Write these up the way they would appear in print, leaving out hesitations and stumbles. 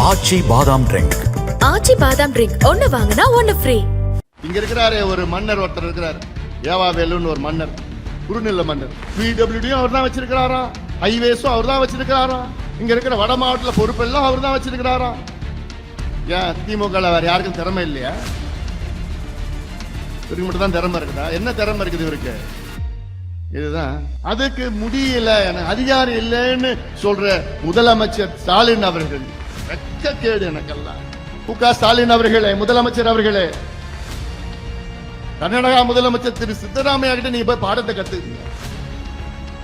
ஆச்சி பாதாம் ட்ரிங்க். ஆச்சி பாதாம் ட்ரிங்க் ஒன்னு வாங்கினா ஒன்னு ஃப்ரீ. இங்க இருக்கிறாரு ஒரு மன்னர் ஒருத்தர் இருக்கிறார், ஏவாவேலுன்னு ஒரு மன்னர், குறுநில மன்னர். பிடபிள்யூடியும் அவர் தான் வச்சிருக்கிறாராம், ஹைவேஸும் அவர் தான் வச்சிருக்கிறாராம், இங்க இருக்கிற வட மாவட்டத்தில் பொறுப்பெல்லாம் அவர் தான் வச்சிருக்கிறாராம். ஏன் திமுக வேற யாருக்கும் திறமை இல்லையா? இவருக்கு மட்டும் தான் திறமை இருக்குதா? என்ன திறமை இருக்குது இவருக்கு? இதுதான் அதுக்கு முடியல, எனக்கு அதிகாரம் இல்லைன்னு சொல்ற முதலமைச்சர் ஸ்டாலின் அவர்கள். வெட்கக்கேடு எனக்கெல்லாம். மு.க. ஸ்டாலின் அவர்களே, முதலமைச்சர் அவர்களே, கர்நாடகா முதலமைச்சர் திரு சித்தராமையா கிட்ட நீங்க போய் பாடத்தை கத்துக்குங்க.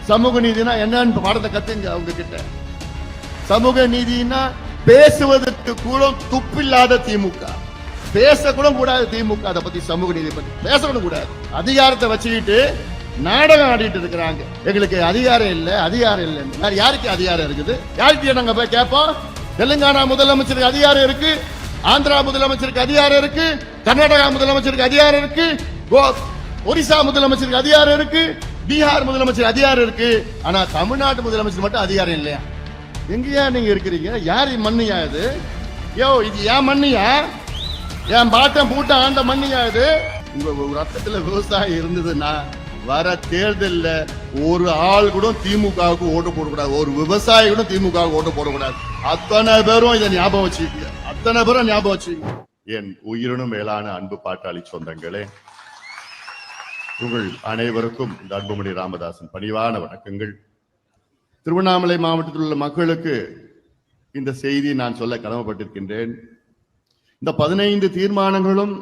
சமூக நீதினா என்னன்னு பாடத்தை கத்துங்க அவங்க கிட்ட. சமூக நீதினா பேசுவதற்கு கூட துப்பில்லாத திமுக, பேசக்கூட கூடாது திமுக. அதை பத்தி சமூக நீதி பத்தி பேசக்கூட கூடாது. அதிகாரத்தை வச்சுக்கிட்டு நாடகம் ஆடிட்டு இருக்கிறாங்க. எங்களுக்கு அதிகாரம் இல்லை, அதிகாரம் இல்லை. யாருக்கு அதிகாரம் இருக்குது? யாருக்கு நாங்க போய் கேட்போம்? தெலுங்கானா முதலமைச்சருக்கு அதிகாரம் இருக்கு, ஆந்திரா முதலமைச்சருக்கு அதிகாரம் இருக்கு, கர்நாடகா முதலமைச்சருக்கு அதிகாரம் இருக்கு, ஒரிசா முதலமைச்சருக்கு அதிகாரம் இருக்கு, பீகார் முதலமைச்சர் அதிகாரம் இருக்கு. ஆனா தமிழ்நாட்டு முதலமைச்சர் மட்டும் அதிகாரம் இல்லையா? எங்கயா நீங்க இருக்கிறீங்க? யார் மண்ணியா இது? யோ, இது ஏன் மண்ணியா? என் பாட்டம் பூட்ட ஆண்ட மண்ணியா இது? உங்க ரத்தத்துல விவசாயம் இருந்ததுன்னா வர தேர்தல்ல ஒரு ஆள் கூட திமுகவுக்கு ஓட்டு போடக்கூடாது, ஒரு விவசாயி கூட திமுகவுக்கு ஓட்டு போடக்கூடாது. அத்தனை பேரும் இதை ஞாபகம் வச்சுக்கீங்க, அத்தனை பேரும் ஞாபகம் வச்சுக்கீங்க. என் உயிரினும் மேலான அன்பு பாட்டாளி சொந்தங்களே, உங்கள் அனைவருக்கும் இந்த அன்புமணி ராமதாசன் பணிவான வணக்கங்கள். திருவண்ணாமலை மாவட்டத்தில் உள்ள மக்களுக்கு இந்த செய்தி நான் சொல்ல கடமைப்பட்டிருக்கின்றேன். இந்த 15 தீர்மானங்களும்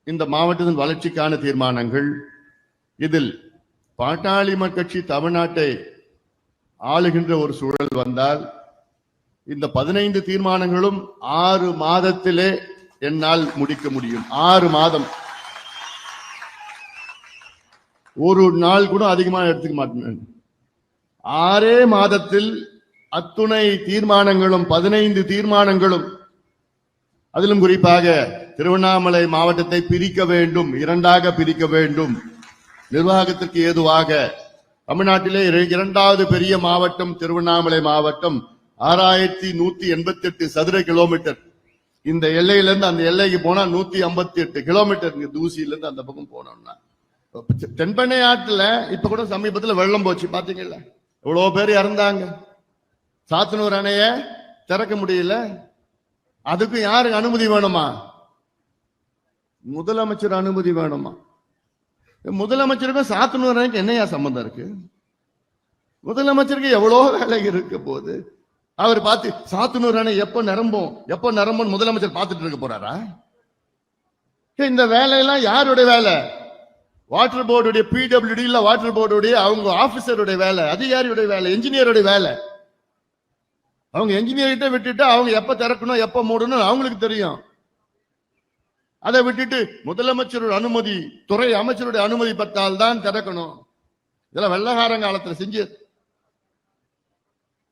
இந்த மாவட்டத்தின் வளர்ச்சிக்கான தீர்மானங்கள். இதில் பாட்டாளி மக்கள் கட்சி தமிழ்நாட்டை ஆளுகின்ற ஒரு சூழல் வந்தால் இந்த 15 தீர்மானங்களும் 6 மாதத்திலே என்னால் முடிக்க முடியும். 6 மாதம், ஒரு நாள் கூட அதிகமாக எடுத்துக்க மாட்டேன். 6 மாதத்தில் அத்துணை தீர்மானங்களும் 15 தீர்மானங்களும், அதிலும் குறிப்பாக திருவண்ணாமலை மாவட்டத்தை பிரிக்க வேண்டும், 2ஆக பிரிக்க வேண்டும். நிர்வாகத்திற்கு ஏதுவாக தமிழ்நாட்டிலே 2வது பெரிய மாவட்டம் திருவண்ணாமலை மாவட்டம், 6188 சதுர கிலோமீட்டர். இந்த எல்லையிலிருந்து அந்த எல்லைக்கு போனா 158 கிலோமீட்டர். தூசியில இருந்து அந்த பக்கம் போனோம்னா தென்பெண்ணை ஆற்றுல இப்ப கூட சமீபத்தில் வெள்ளம் போச்சு, பாத்தீங்கல்ல? எவ்வளவு பேர் இறந்தாங்க. சாத்தனூர் அணைய திறக்க முடியல. அதுக்கு யாருக்கு அனுமதி வேணுமா? முதலமைச்சர் அனுமதி வேணுமா? முதலமைச்சருக்கும் சாத்தனூர் அணைக்கு என்னையா சம்பந்தம் இருக்கு? முதலமைச்சருக்கு எவ்வளவு வேலை இருக்க போது. அவர் பார்த்து சாத்தனூர் அணை எப்ப நிரம்பும் முதலமைச்சர் பார்த்துட்டு இருக்க போறாரா? இந்த வேலையெல்லாம் யாருடைய வேலை? வாட்டர் போர்டுடைய, பிடபிள்யூடி இல்ல வாட்டர் போர்டுடைய அவங்க ஆபீசருடைய வேலை, அதிகாரியுடைய வேலை, என்ஜினியருடைய வேலை. அவங்க என்ஜினியர்கிட்ட விட்டுட்டு அவங்க எப்ப திறக்கணும் எப்ப மூடணும் அவங்களுக்கு தெரியும். அதை விட்டுட்டு முதலமைச்சரோட அனுமதி, துறை அமைச்சருடைய அனுமதி பத்தால் தான் திறக்கணும். இதெல்லாம் வெள்ளக்காரங்காலத்துல செஞ்சது.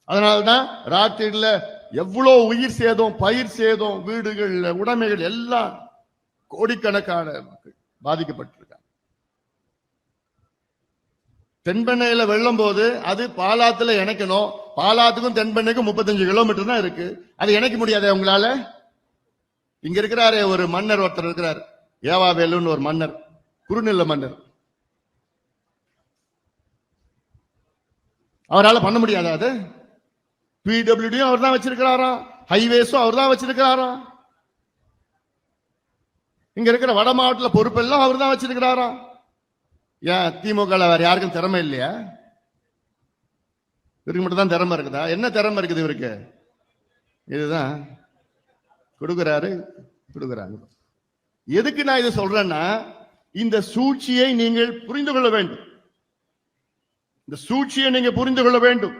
அதனால்தான் ராத்திரில எவ்வளவு உயிர் சேதம், பயிர் சேதம், வீடுகள், உடைமைகள் எல்லாம் கோடிக்கணக்கான மக்கள் பாதிக்கப்பட்டிருக்காங்க. தென்பெண்ணையில வெள்ளம் போது அது பாலாத்துல இணைக்கணும். பாலாத்துக்கும் தென்பெண்ணைக்கும் 35 கிலோமீட்டர் தான் இருக்கு. அது இணைக்க முடியாது உங்களால. இங்க இருக்கிறாரு ஒரு மன்னர் ஒருத்தர் இருக்கிறார், ஏவாவேலுன்னு ஒரு மன்னர், குறுநில மன்னர். அவரால் பண்ண முடியாது. அது பிடபிள்யூடியும் அவர் தான் வச்சிருக்கிறாராம், ஹைவேஸும் அவர் தான் வச்சிருக்கிறாராம், இங்க இருக்கிற வட மாவட்டத்தில் பொறுப்பெல்லாம் அவர் தான் வச்சிருக்கிறாராம். ஏன் திமுக வேற யாருக்கும் திறமை இல்லையா? இவருக்கு மட்டும் தான் திறமை இருக்குதா? என்ன திறமை இருக்குது இவருக்கு? இதுதான் கொடுக்கிறாரு. எதுக்கு நான் இதை சொல்றேன்னா, இந்த சூழ்ச்சியை நீங்கள் புரிந்து கொள்ள வேண்டும். இந்த சூழ்ச்சியை நீங்க புரிந்து கொள்ள வேண்டும்.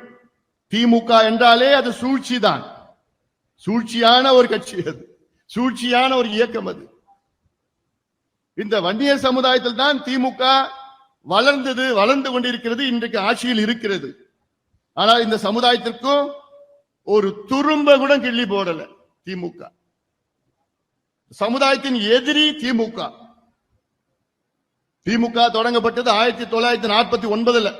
திமுக என்றாலே அது சூழ்ச்சி தான். சூழ்ச்சியான ஒரு கட்சி, அது சூழ்ச்சியான ஒரு இயக்கம். அது இந்த வன்னியர் சமுதாயத்தில் தான் திமுக வளர்ந்து கொண்டிருக்கிறது, இன்றைக்கு ஆட்சியில் இருக்கிறது. ஆனால் இந்த சமுதாயத்திற்கும் ஒரு துரும்ப கூட கிள்ளி போடல திமுக. சமுதாயத்தின் எதிரி திமுக. திமுக தொடங்கப்பட்டது 1949.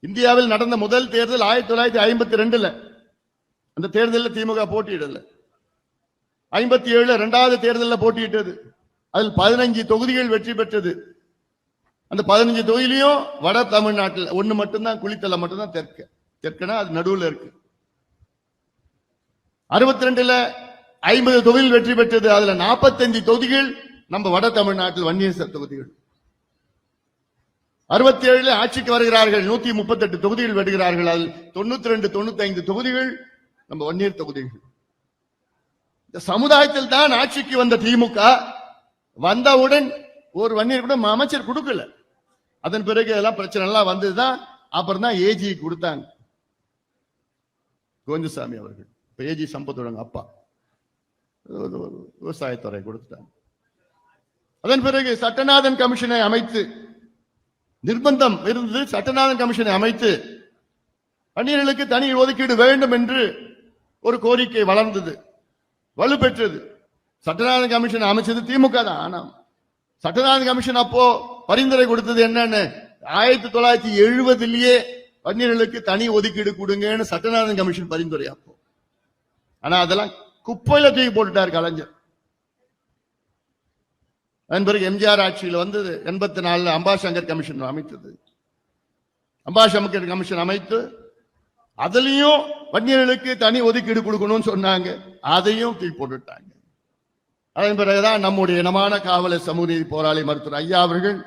இந்தியாவில் நடந்த முதல் தேர்தல் 1952. அந்த தேர்தலில் திமுக போட்டியிடல. 57 இரண்டாவது தேர்தலில் போட்டியிட்டது. அதில் 15 தொகுதிகள் வெற்றி பெற்றது. அந்த 15 தொகுதியிலையும் வட தமிழ்நாட்டில் ஒண்ணு மட்டும்தான், குளித்தலை மட்டும்தான் தெற்கனா அது நடுவில் இருக்கு. 62ல 50 தொகுதியில் வெற்றி பெற்றது. அதுல 45 தொகுதிகள் நம்ம வட தமிழ்நாட்டில் வன்னியர் தொகுதிகள். 67 ஆட்சிக்கு வருகிறார்கள், 138 தொகுதிகள் வெடுகிறார்கள். அதில் 92 95 தொகுதிகள் நம்ம வன்னியர் தொகுதிகள். இந்த சமுதாயத்தில் தான் ஆட்சிக்கு வந்த திமுக வந்தவுடன் ஒரு வன்னியர் கூட அமைச்சர் கொடுக்கல. அதன் பிறகு எல்லாம் பிரச்சனை எல்லாம் வந்ததுதான். அப்புறம் தான் ஏஜி கொடுத்தாங்க, கோவிந்தசாமி அவர்கள். இப்ப ஏஜி சம்பத்தோட அப்பா விவசாயத்துறை கொடுத்துட்டாங்க. அதன் பிறகு சட்டநாதன் கமிஷனை அமைத்து, நிர்பந்தம் இருந்தது, சட்டநாதன் கமிஷனை அமைத்து வன்னியர்களுக்கு தனி ஒதுக்கீடு வேண்டும் என்று ஒரு கோரிக்கை வளர்ந்தது, வலுப்பெற்றது. சட்டநாதன் கமிஷன் அமைச்சது திமுக தான். ஆனா சட்டநாதன் கமிஷன் அப்போ பரிந்துரை கொடுத்தது என்னன்னு, 1970 வன்னியர்களுக்கு தனி ஒதுக்கீடு கொடுங்கன்னு சட்டநாதன் கமிஷன் பரிந்துரை அப்போ. ஆனா அதெல்லாம் குப்பையில தூக்கி போட்டுட்டார் கலைஞர். அதன் பிறகு எம்ஜிஆர் ஆட்சியில் வந்தது. 84 அம்பாசங்கர் கமிஷன் அமைத்தது. அம்பாசங்கர் கமிஷன் அமைத்து அதுலயும் வன்னியர்களுக்கு தனி ஒதுக்கீடு கொடுக்கணும்னு சொன்னாங்க, அதையும் தூக்கி போட்டுட்டாங்க. அதன் பிறகுதான் நம்முடைய இனமான காவலர் சமூக நீதி போராளி மருத்துவர் ஐயா அவர்கள்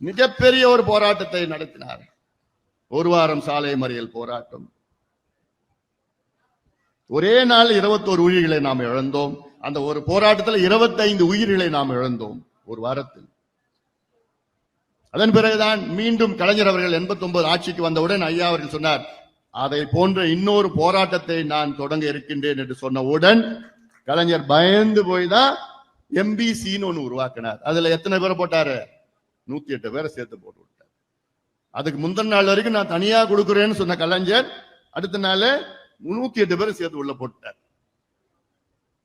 மிகப்பெரிய ஒரு போராட்டத்தை நடத்தினார். ஒரு வாரம் சாலை மறியல் போராட்டம். ஒரே நாள் 21 உயிர்களை நாம் இழந்தோம். அந்த ஒரு போராட்டத்தில் 25 உயிர்களை நாம் இழந்தோம் ஒரு வாரத்தில். அதன் பிறகுதான் மீண்டும் கலைஞர் அவர்கள் 89 ஆட்சிக்கு வந்தவுடன் ஐயா அவர்கள் சொன்னார், அதை போன்ற இன்னொரு போராட்டத்தை நான் தொடங்க இருக்கின்றேன் என்று சொன்னவுடன் கலைஞர் பயந்து போய் தான் எம்பிசின்னு ஒண்ணு உருவாக்கினார். அதுல எத்தனை பேரை போட்டாரு? 108 பேரை சேர்த்து போட்டு விட்டார். அதுக்கு முந்தின நாள் வரைக்கும் நான் தனியா கொடுக்குறேன்னு சொன்ன கலைஞர் அடுத்த நாள் 108 பேரை சேர்த்து உள்ள போட்டார்.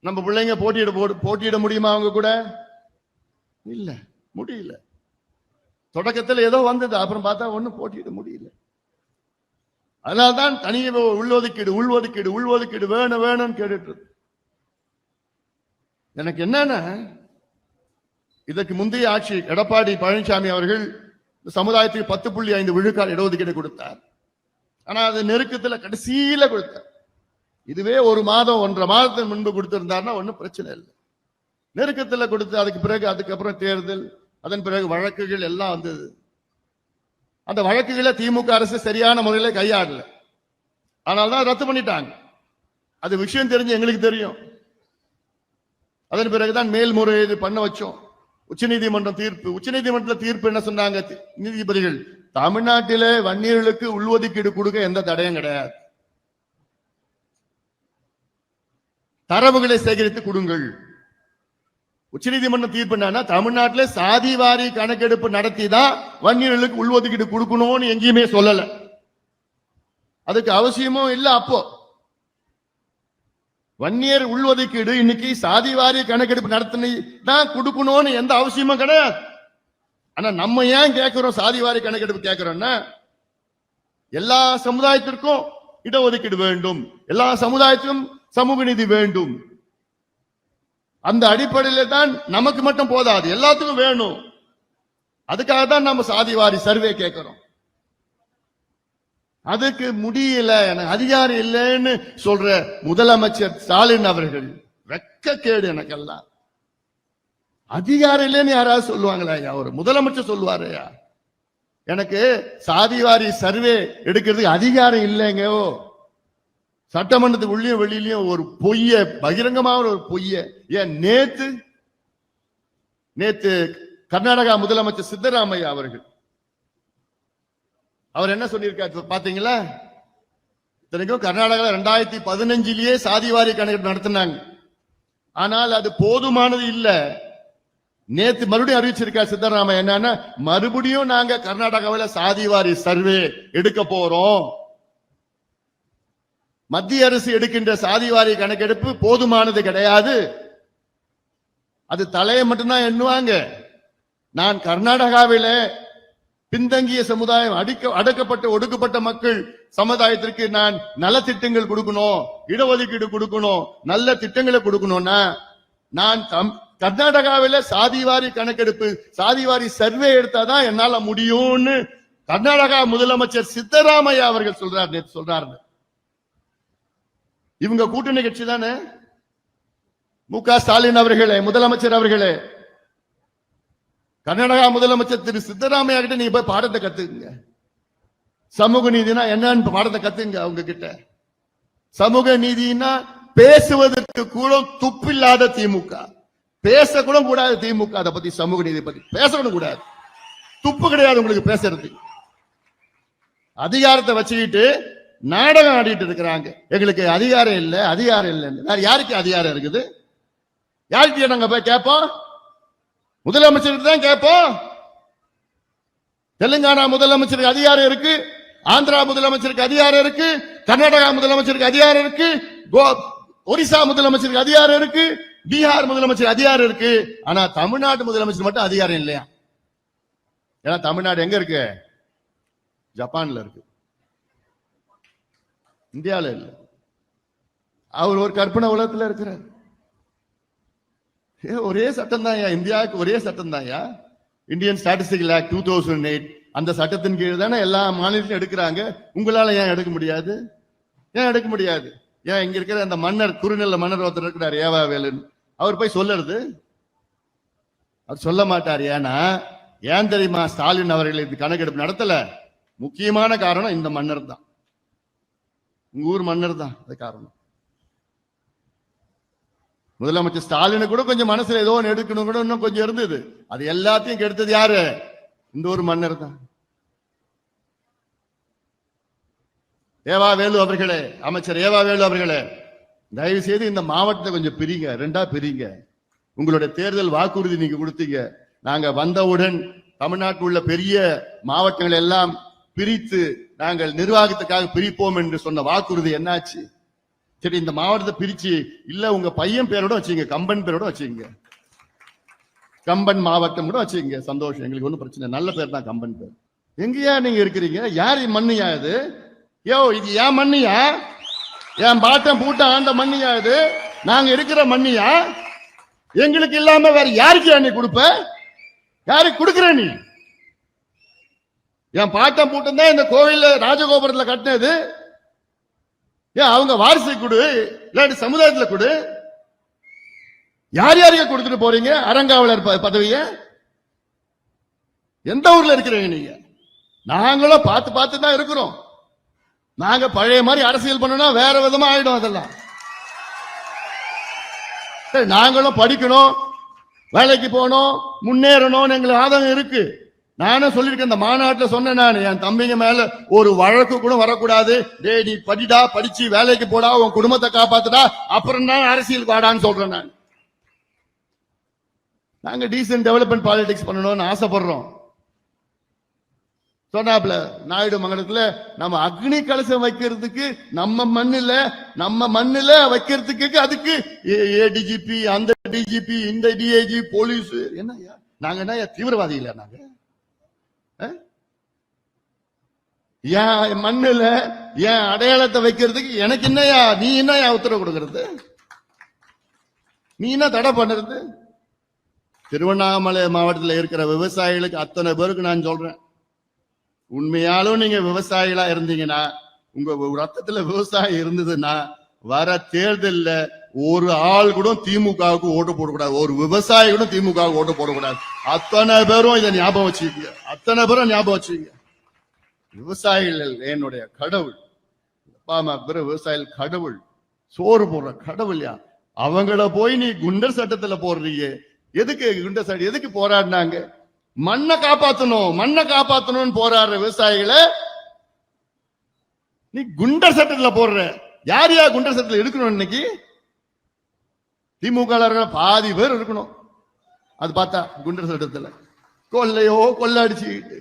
நம்ம பிள்ளைங்க போட்டியிட முடியுமா அவங்க கூட? இல்ல, முடியல. தொடக்கத்தில் ஏதோ வந்தது, அப்புறம் பார்த்தா ஒண்ணும் போட்டியிட முடியல. அதனால்தான் தனியே உள்ஒதுக்கீடு வேணும்னு கேட்டுட்டு இருக்கு. எனக்கு என்னன்னா, இதற்கு முந்தைய ஆட்சி எடப்பாடி பழனிசாமி அவர்கள் சமுதாயத்துக்கு 10.5 விழுக்காடு இடஒதுக்கீடு கொடுத்தார். ஆனா அது நெருக்கத்தில் கடைசியில கொடுத்தார். இதுவே ஒரு மாதம் 1.5 மாதத்துக்கு முன்பு கொடுத்திருந்தாருன்னா ஒன்னும் பிரச்சனை இல்லை. நெருக்கத்தில் கொடுத்து அதுக்கப்புறம் தேர்தல், அதன் பிறகு வழக்குகள் எல்லாம் வந்தது. அந்த வழக்குகளை திமுக அரசு சரியான முறையில் கையாடல. ஆனால்தான் ரத்து பண்ணிட்டாங்க. அது விஷயம் தெரிஞ்சு எங்களுக்கு தெரியும். அதன் பிறகுதான் மேல்முறையீடு பண்ண வச்சோம். உச்சநீதிமன்றத்தில் தீர்ப்பு என்ன சொன்னாங்க நீதிபதிகள்? தமிழ்நாட்டிலே வன்னியர்களுக்கு உள்ஒதுக்கீடு கொடுக்க எந்த தடையும் கிடையாது, தரவுகளை சேகரித்து கொடுங்கள். உச்சநீதிமன்றம் தீர்ப்பு என்னன்னா, தமிழ்நாட்டிலே சாதிவாரி கணக்கெடுப்பு நடத்தி தான் வன்னியர்களுக்கு உள்ஒதுக்கீடு கொடுக்கணும்னு எங்கேயுமே சொல்லல. அதுக்கு அவசியமும் இல்லை. அப்போ வன்னியர் உள்ஒதுக்கீடு இன்னைக்கு சாதிவாரி கணக்கெடுப்பு நடத்தி தான் கொடுக்கணும்னு எந்த அவசியமும் கிடையாது. ஆனா நம்ம ஏன் கேட்கிறோம் சாதிவாரி கணக்கெடுப்பு கேட்கிறோம்னா, எல்லா சமுதாயத்திற்கும் இடஒதுக்கீடு வேண்டும், எல்லா சமுதாயத்திற்கும் சமூக நீதி வேண்டும். அந்த அடிப்படையில் தான் நமக்கு மட்டும் போதாது, எல்லாத்துக்கும் வேணும். அதுக்காக தான் நம்ம சாதிவாரி சர்வே கேட்கிறோம். அதுக்கு முடியல, எனக்கு அதிகாரம் இல்லைன்னு சொல்ற முதலமைச்சர் ஸ்டாலின் அவர்கள் வெட்கக்கேடு. எனக்கெல்லாம் அதிகாரம் இல்லைன்னு யாராவது சொல்லுவாங்களா? ஒரு முதலமைச்சர் சொல்லுவாரு, எனக்கு சாதிவாரி சர்வே எடுக்கிறதுக்கு அதிகாரம் இல்லைங்க. சட்டமன்றத்துக்கு உள்ளே வெளியிலையும் ஒரு பொய்ய, பகிரங்கமான ஒரு பொய்ய. ஏன் நேத்து கர்நாடகா முதலமைச்சர் சித்தராமையா அவர்கள் அவர் என்ன சொல்லியிருக்காரு பாத்தீங்களா? இத்தனைக்கும் கர்நாடகா 2015 சாதிவாரி கணக்கெடுப்பு நடத்தினாங்க. ஆனால் அது போதுமானது இல்ல. நேத்து மறுபடியும் அறிவிச்சிருக்கார் சித்தராமையா, என்னன்னா மறுபடியும் நாங்க கர்நாடகாவில் சாதிவாரி சர்வே எடுக்க போறோம். மத்திய அரசு எடுக்கின்ற சாதிவாரி கணக்கெடுப்பு போதுமானது கிடையாது, அது தலையை மட்டும்தான் எண்ணுவாங்க. நான் கர்நாடகாவில பின்தங்கிய சமுதாயம், அடக்கப்பட்ட ஒடுக்கப்பட்ட மக்கள் சமுதாயத்திற்கு நான் நலத்திட்டங்கள் கொடுக்கணும், இடஒதுக்கீடு கொடுக்கணும், நல்ல திட்டங்களை கொடுக்கணும்னா நான் கர்நாடகாவில சாதிவாரி கணக்கெடுப்பு, சாதிவாரி சர்வே எடுத்தாதான் என்னால முடியும்னு கர்நாடகா முதலமைச்சர் சித்தராமையா அவர்கள் சொல்றாரு. இவங்க கூட்டணி கட்சி தானே. மு.க. ஸ்டாலின் அவர்களே, முதலமைச்சர் அவர்களே, கர்நாடகா முதலமைச்சர் திரு சித்தராமையா கிட்ட நீ போய் பாடத்தை கத்துக்குங்க. சமூக நீதினா என்னன்னு பாடத்தை கத்துங்க அவங்க கிட்ட. சமூக நீதினா பேசுவதற்கு கூட துப்பில்லாத திமுக, பேசக்கூட கூடாது திமுக. அதை பத்தி சமூக நீதி பத்தி பேசக்கூட கூடாது, துப்பு கிடையாது உங்களுக்கு பேசுறது. அதிகாரத்தை வச்சுக்கிட்டு நாடகம் ஆடிட்டு இருக்கிறாங்க. எங்களுக்கு அதிகாரம் இல்லை, அதிகாரம் இல்லைன்னு. வேற யாருக்கு அதிகாரம் இருக்குது? யாருக்கு நாங்க போய் கேட்போம்? முதலமைச்சருக்கு தான் கேட்போம். தெலுங்கானா முதலமைச்சருக்கு அதிகாரம் இருக்கு, ஆந்திரா முதலமைச்சருக்கு அதிகாரம் இருக்கு, கர்நாடகா முதலமைச்சருக்கு அதிகாரம் இருக்கு, ஒரிசா முதலமைச்சருக்கு அதிகாரம் இருக்கு, பீகார் முதலமைச்சர் அதிகாரம் இருக்கு. ஆனா தமிழ்நாட்டு முதலமைச்சர் மட்டும் அதிகாரம் இல்லையா? ஏன்னா தமிழ்நாடு எங்க இருக்கு? ஜப்பான்ல இருக்கு, இந்தியாவில் இல்ல. அவர் ஒரு கற்பனை உலகத்தில் இருக்கிறார். ஒரே சட்டம் தான், இந்தியாவுக்கு ஒரே சட்டம் தான். இந்தியன் ஸ்டாட்டிஸ்டிக்கல் ஆக்ட் 2008 அந்த சட்டத்தின் கீழ் தானே எல்லா மாநிலத்திலும் எடுக்கிறாங்க. உங்களால ஏன் எடுக்க முடியாது? ஏன் எடுக்க முடியாது? ஏன் இங்க இருக்கிற அந்த மன்னர், குறுநில மன்னர் ஒருத்தர் இருக்கிறார் ஏவாவேலுன்னு, அவர் போய் சொல்லுறது? அவர் சொல்ல மாட்டார். ஏன்னா ஏன் தெரியுமா? ஸ்டாலின் அவர்கள் இது கணக்கெடுப்பு நடத்தல. முக்கியமான காரணம் இந்த மன்னர் தான், உங்க ஊர் மன்னர் தான். அது காரணம். முதலமைச்சர் ஸ்டாலினு கூட கொஞ்சம் மனசுல ஏதோ ஒன்று எடுக்கணும் கூட இன்னும் கொஞ்சம் இருந்தது. அது எல்லாத்தையும் கெடுத்தது யாரு? இந்த ஒரு மன்னர் தான். ஏவாவேலு அவர்களே, அமைச்சர் ஏவாவேலு அவர்களே, தயவு செய்து இந்த மாவட்டத்தை கொஞ்சம் பிரிங்க, ரெண்டா பிரிங்க. உங்களுடைய தேர்தல் வாக்குறுதி நீங்க கொடுத்தீங்க. நாங்க வந்தவுடன் தமிழ்நாட்டில் உள்ள பெரிய மாவட்டங்கள் எல்லாம் பிரித்து நாங்கள் நிர்வாகத்துக்காக பிரிப்போம் என்று சொன்ன வாக்குறுதி என்னாச்சு? சரி, இந்த மாவட்டத்தை பிரிச்சு இல்ல உங்க பையன் பேரோட வச்சுங்க, கம்பன் பேரோட வச்சுங்க, கம்பன் மாவட்டம் கூட வச்சுங்க, சந்தோஷம், எங்களுக்கு ஒன்றும் பிரச்சனை. நல்ல பேர் தான் கம்பன் பேர். எங்கயா நீங்க இருக்கிறீங்க? யார் மண்ணியா இது? யோ, இது ஏன் மண்ணியா? என் பாட்டம் பூட்டம் ஆண்ட மண்ணியா இது? நாங்க இருக்கிற மண்ணியா? எங்களுக்கு இல்லாம வேற யாருக்கு நீ கொடுப்ப? யாருக்கு கொடுக்குற நீ? என் பாட்டம் பூட்டம் தான் இந்த கோவில்ல ராஜகோபுரத்துல கட்டினது. ஏன் அவங்க வாரிசை கொடு, இல்லாட்டி சமுதாயத்துல கொடு. யார் யாருக்கு கொடுத்துட்டு போறீங்க அறங்காவலர் பதவிய? எந்த ஊர்ல இருக்கிறீங்க நீங்க? நாங்களும் பார்த்து பார்த்து தான் இருக்கிறோம். நாங்க பழைய மாதிரி அரசியல் பண்ணணும் வேற விதமா ஆயிடும். அதெல்லாம் நாங்களும் படிக்கணும், வேலைக்கு போகணும், முன்னேறணும், எங்களுக்கு ஆதங்கம் இருக்கு. நானும் சொல்லியிருக்கேன், இந்த மாநாட்டில் சொன்னேன், நான் என் தம்பிங்க மேல ஒரு வழக்கு கூட வரக்கூடாது. டேய், நீ படிடா, படிச்சு வேலைக்கு போடா, உன் குடும்பத்தை காப்பாத்துடா, அப்புறம் தான் அரசியல் வாடான்னு சொல்றேன். நான் நாங்க டீசன்ட் டெவலப்மெண்ட் பாலிடிக்ஸ் பண்ணணும்னு ஆசைப்படுறோம். சொன்னாப்ல நாயுடு மங்கலத்துல நம்ம அக்னி கலசம் வைக்கிறதுக்கு நம்ம மண்ணுல வைக்கிறதுக்கு அதுக்கு ஏடிஜிபி, அந்த டிஜிபி, இந்த டிஐஜி, போலீஸ். என்னய்யா நாங்க என்ன தீவிரவாதி இல்ல? நாங்க என் மண்ணுல என் அடையாளத்தை வைக்கிறதுக்கு எனக்கு என்னையா, நீ என்னையா உத்தரவு கொடுக்கறது? நீ என்ன தடை பண்ணுறது? திருவண்ணாமலை மாவட்டத்தில் இருக்கிற விவசாயிகளுக்கு அத்தனை பேருக்கு நான் சொல்றேன், உண்மையாலும் நீங்க விவசாயிகளா இருந்தீங்கன்னா, உங்க ரத்தத்துல விவசாயம் இருந்ததுன்னா, வர தேர்தல்ல ஒரு ஆள் கூட திமுகவுக்கு ஓட்டு போடக்கூடாது, ஒரு விவசாயி கூட திமுகவுக்கு ஓட்டு போடக்கூடாது. அத்தனை பேரும் இதை ஞாபகம் வச்சுக்கீங்க, அத்தனை பேரும் ஞாபகம் வச்சுக்கீங்க. விவசாயிகள் என்னுடைய கடவுள், அப்பா அம்மா பேர் விவசாயிகள் கடவுள், சோறு போடுற கடவுள். அவங்கள போய் நீ குண்டர் சட்டத்துல போடுறீங்க. எதுக்கு குண்டர் சட்டம்? எதுக்கு போராடினாங்க? மண்ணை காப்பாத்தணும் போராடுற விவசாயிகளை நீ குண்டர் சட்டத்துல போடுற. யார் குண்டர் சட்டத்துல இருக்கணும்? இன்னைக்கு திமுக பாதி பேர் இருக்கணும். அது பார்த்தா குண்டர் சட்டத்துல கொள்ளை அடிச்சுக்கிட்டு,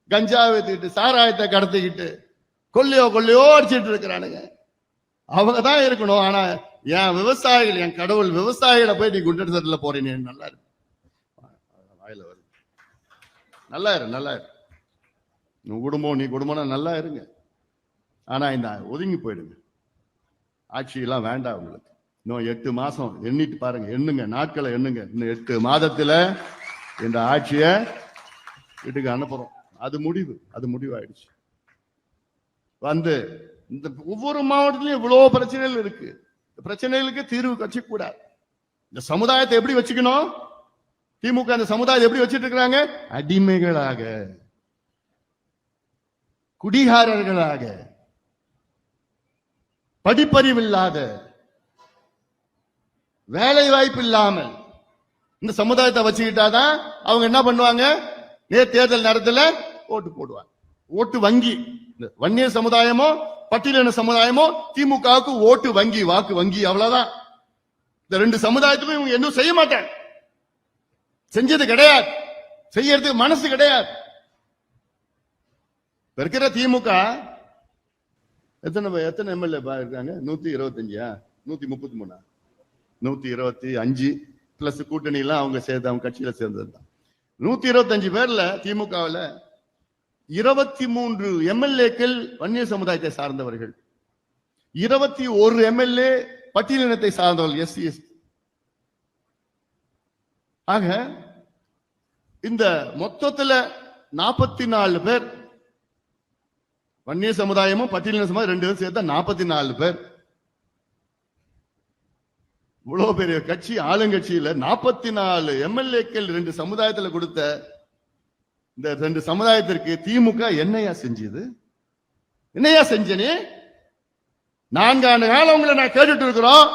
கஞ்சா வைத்துக்கிட்டு, சாராயத்தை கடத்திக்கிட்டு, கொள்ளையோ அடிச்சுட்டு இருக்கிறானுங்க. அவங்க தான் இருக்கணும். ஆனா என் விவசாயிகள், என் கடவுள் விவசாயிகளை போய் நீ குண்டர் சட்டத்துல போறீங்க. நல்லா இருக்கு, வாயில வருது. நல்லா இரு. உன் குடும்பம், நீ குடும்பம் நல்லா இருங்க. ஆனா இந்த ஒதுங்கி போயிடுங்க, ஆட்சியெல்லாம் வேண்டாம் உங்களுக்கு. இன்னும் 8 மாசம் எண்ணிட்டு பாருங்க, எண்ணுங்க, நாட்களை எண்ணுங்க. இன்னும் 8 மாதத்துல இந்த ஆட்சியை வீட்டுக்கு அனுப்புறோம். அது முடிவாயிடுச்சு. வந்து இந்த ஒவ்வொரு மாவட்டத்திலும் இவ்வளவு பிரச்சனைகள் இருக்கு. பிரச்சனைகளுக்கு தீர்வு கட்சி கூடாது. இந்த சமுதாயத்தை எப்படி வச்சுக்கணும்? திமுக அந்த சமுதாயத்தை எப்படி வச்சிட்டு இருக்கிறாங்க? அடிமைகளாக, குடிகாரர்களாக, படிப்பறிவில்லாத, வேலை வாய்ப்பு இல்லாமல் இந்த சமுதாயத்தை வச்சுக்கிட்டாதான் அவங்க என்ன பண்ணுவாங்க? தேர்தல் நேரத்தில் ஓட்டு போடுவாங்க. ஓட்டு வங்கி. வன்னியர் சமுதாயமோ பட்டியலின சமுதாயமோ திமுகவுக்கு ஓட்டு வங்கி, வாக்கு வங்கி, அவ்வளவுதான். இந்த 2 சமுதாயத்துக்கும் இவங்க என்ன செய்ய மாட்டாங்க, செஞ்சது கிடையாது, செய்யறதுக்கு மனசு கிடையாது. இருக்கிற திமுக எத்தனை எம்எல்ஏ இருக்காங்க? 125, 133, 125 பிளஸ் கூட்டணி எல்லாம் அவங்க சேர்ந்து, அவங்க கட்சியில சேர்ந்தது தான். 125 பேர்ல திமுகவில் 23 எம்எல்ஏக்கள் வன்னியர் சமுதாயத்தை சார்ந்தவர்கள், 21 எம்எல்ஏ பட்டியலினத்தை சார்ந்தவர்கள், எஸ்சி எஸ்டி. ஆக இந்த மொத்தத்துல 44 பேர் வன்னியர் சமுதாயமும் பட்டியலின சமுதாயம் 2 பேரும் சேர்த்தா 44 பேர். இவ்வளவு பெரிய கட்சி, ஆளுங்கட்சியில 44 எம்எல்ஏக்கள் 2 சமுதாயத்தில் கொடுத்த இந்த 2 சமுதாயத்திற்கு திமுக என்னையா செஞ்சது? என்னையா செஞ்சனே? 4 ஆண்டு காலம் உங்களை நான் கேட்டுட்டு இருக்கிறோம்.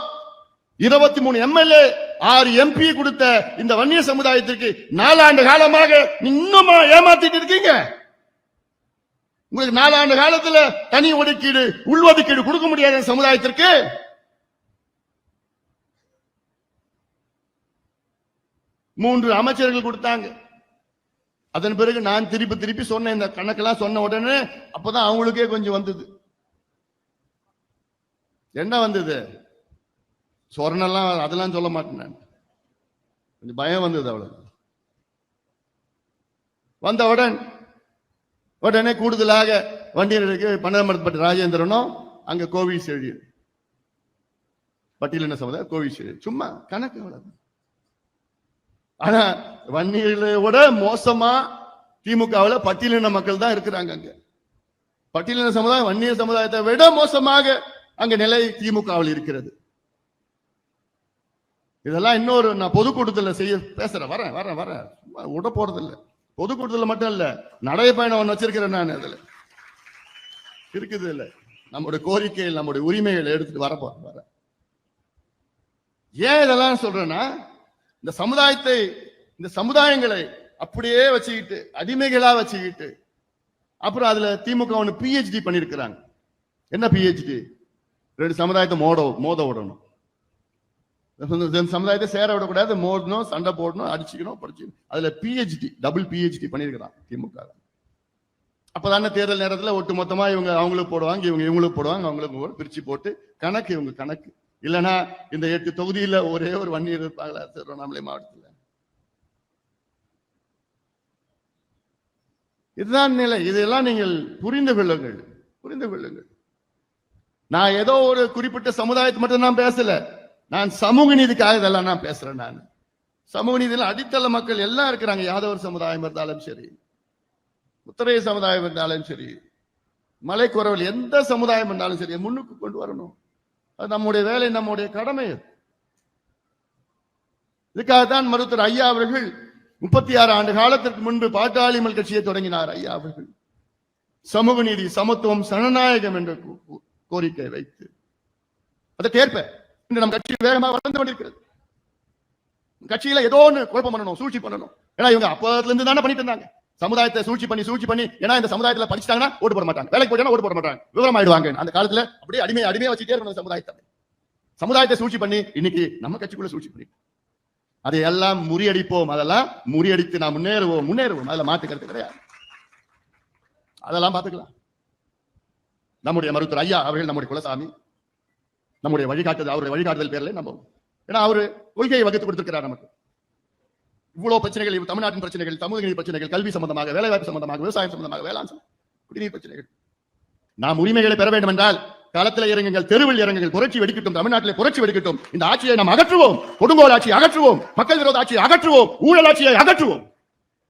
23 எம்எல்ஏ 6 எம்பி கொடுத்த இந்த வன்னியர் சமுதாயத்திற்கு 4 ஆண்டு காலமாக இன்னுமா ஏமாத்திட்டு இருக்கீங்க? உங்களுக்கு 4 ஆண்டு காலத்துல தனி ஒதுக்கீடு, உள்ஒதுக்கீடு கொடுக்க முடியாத சமுதாயத்திற்கு மூன்று அமைச்சர்கள் கொடுத்தாங்க. அதன் பிறகு நான் திருப்பி சொன்ன இந்த கணக்கெல்லாம் சொன்ன உடனே அப்பதான் அவங்களுக்கே கொஞ்சம் வந்தது. என்ன வந்தது? சொர்ணெல்லாம் அதெல்லாம் சொல்ல மாட்டேன் நான், கொஞ்சம் பயம் வந்தது. அவ்வளவு வந்தவுடன் உடனே கூடுதலாக வண்டியருக்கு பன்னமரப்பட்ட ராஜேந்திரனும் அங்க கோவிஷீல்டு, பட்டியலின சமுதாயம் கோவிஷீல்டு, சும்மா கணக்கு அவ்வளவு. ஆனா வன்னியர்களோட மோசமா திமுகவில் பட்டியலின மக்கள் தான் இருக்கிறாங்க. அங்க பட்டியலின சமுதாயம் வன்னியர் சமுதாயத்தை விட மோசமாக அங்க நிலை திமுகவில் இருக்கிறது. இதெல்லாம் இன்னொரு நான் பொதுக்கூட்டத்தில் பேசுறேன், வரேன் விட போறது இல்லை. பொதுக்கூட்டத்தில் மட்டும் இல்ல, நடைபயணம் ஒன்று வச்சிருக்கிறேன் நான். அதுல இருக்குது இல்ல நம்முடைய கோரிக்கைகள், நம்முடைய உரிமைகளை எடுத்துட்டு வரேன். ஏன் இதெல்லாம் சொல்றேன்னா, இந்த சமுதாயத்தை, இந்த சமுதாயங்களை அப்படியே வச்சுக்கிட்டு, அடிமைகளா வச்சுக்கிட்டு, அப்புறம் அதுல திமுக ஒன்று பிஹெச்டி பண்ணிருக்கிறாங்க. என்ன பிஹெச்டி? 2 சமுதாயத்தை மோத விடணும், சமுதாயத்தை சேர விடக்கூடாது, மோதணும், சண்டை போடணும், அடிச்சுக்கணும், படிச்சுக்கணும். அதுல பிஹெச்டி, டபுள் பிஹெச்டி பண்ணிருக்கிறான் திமுக. அப்பதானே தேர்தல் நேரத்தில் ஒட்டு மொத்தமா இவங்க அவங்களுக்கு போடுவாங்க, இவங்க இவங்களுக்கு போடுவாங்க, அவங்களுக்கு பிரிச்சு போட்டு கணக்கு, இவங்க கணக்கு இல்லைன்னா இந்த 8 தொகுதியில ஒரே ஒரு வன்னியர் இருப்பாங்களா திருவண்ணாமலை மாவட்டத்தில்? இதுதான் நிலை. இதெல்லாம் நீங்கள் புரிந்து கொள்ளுங்கள். நான் ஏதோ ஒரு குறிப்பிட்ட சமுதாயத்தை மட்டும் நான் பேசல, நான் சமூக நீதிக்காக இதெல்லாம் நான் பேசுறேன். நான் சமூக நீதியில் அடித்தள மக்கள் எல்லாம் இருக்கிறாங்க. யாதவர் சமுதாயம் இருந்தாலும் சரி, முத்திரைய சமுதாயம் இருந்தாலும் சரி, மலைக்குறவல் எந்த சமுதாயம் இருந்தாலும் சரி, முன்னுக்கு கொண்டு வரணும். அது நம்முடைய வேலை, நம்முடைய கடமை. இதுக்காகத்தான் மருத்துவர் ஐயா அவர்கள் 36 ஆண்டு காலத்திற்கு முன்பு பாட்டாளி மக்கள் கட்சியை தொடங்கினார். ஐயா அவர்கள் சமூக நீதி, சமத்துவம், ஜனநாயகம் என்ற கோரிக்கை வைத்து அதற்கேற்ப இன்று நம் கட்சி வேகமாக வளர்ந்து கொண்டிருக்கிறது. கட்சியில ஏதோ ஒன்று குழப்பம் பண்ணணும், சூழ்ச்சி பண்ணணும். ஏன்னா இவங்க அப்பத்துல இருந்து தானே பண்ணிட்டு இருந்தாங்க, சமுதாயத்தை சூழ்ச்சி பண்ணி. ஏன்னா இந்த சமுதாயத்துல படிச்சுட்டாங்கன்னா ஓட்டு போட மாட்டாங்க, வேலைக்கு போயிட்டா ஓட்டு போட மாட்டாங்க, விவரம் ஆயிடுவாங்க. அந்த காலத்துல அப்படியே அடிமையா வச்சுட்டே இருக்கணும் சமுதாயத்தை சூழ்ச்சி பண்ணி. இன்னைக்கு நம்ம கட்சிக்குள்ள சூழ்ச்சி பண்ணி அதையெல்லாம் முறியடிப்போம். அதெல்லாம் முறியடித்து நாம் முன்னேறுவோம். அதுல மாற்று கருத்து கிடையாது. அதெல்லாம் பார்த்துக்கலாம். நம்முடைய மருத்துவர் ஐயா அவர்கள் நம்முடைய குலசாமி, நம்முடைய வழிகாட்டுதல், அவருடைய வழிகாட்டுதல் பேர்ல நம்ம, ஏன்னா அவரு கொள்கையை வகுத்து கொடுத்திருக்கிறார் நமக்கு. இவ்வளவு பிரச்சனைகள், தமிழ்நாட்டின் பிரச்சனைகள், சமூக நீதி பிரச்சனைகள், கல்வி சம்பந்தமாக, வேலைவாய்ப்பு சம்பந்தமாக, விவசாயம் சம்பந்தமாக, வேளாண் குடிநீர் பிரச்சனைகள், நாம் உரிமைகளை பெற வேண்டும் என்றால் களத்தில் இறங்குங்கள், தெருவில் இறங்குங்கள், புரட்சி வெடிக்கட்டும், தமிழ்நாட்டிலே புரட்சி வெடிக்கட்டும். இந்த ஆட்சியை நாம் அகற்றுவோம், கொடுங்கோல் ஆட்சியை அகற்றுவோம், மக்கள் விரோத ஆட்சியை அகற்றுவோம், ஊழல் ஆட்சியை அகற்றுவோம்.